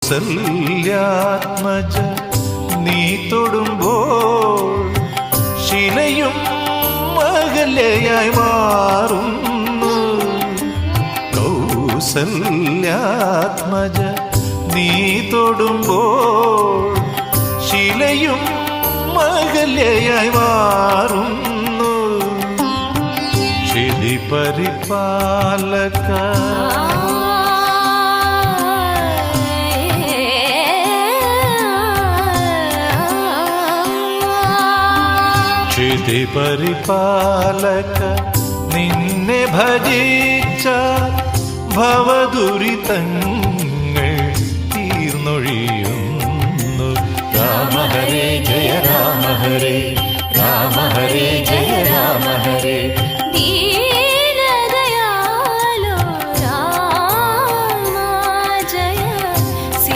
കൗസല്യാത്മജ നീ തൊടുമ്പോൾ ശിലയും അകലയായി മാറുന്നു. കൗസല്യാത്മജ നീ തൊടുമ്പോൾ ശിലയും അകലയായി മാറുന്നു. ക്ഷിതി പരിപാലക ക്ഷിതി പരിപാലക നിന്നെ ഭജിച്ച ഭവദുരിതങ്ങൾ തീർന്നൊഴിയുന്നു. രാമ ഹരേ ജയ രാമ ഹരേ.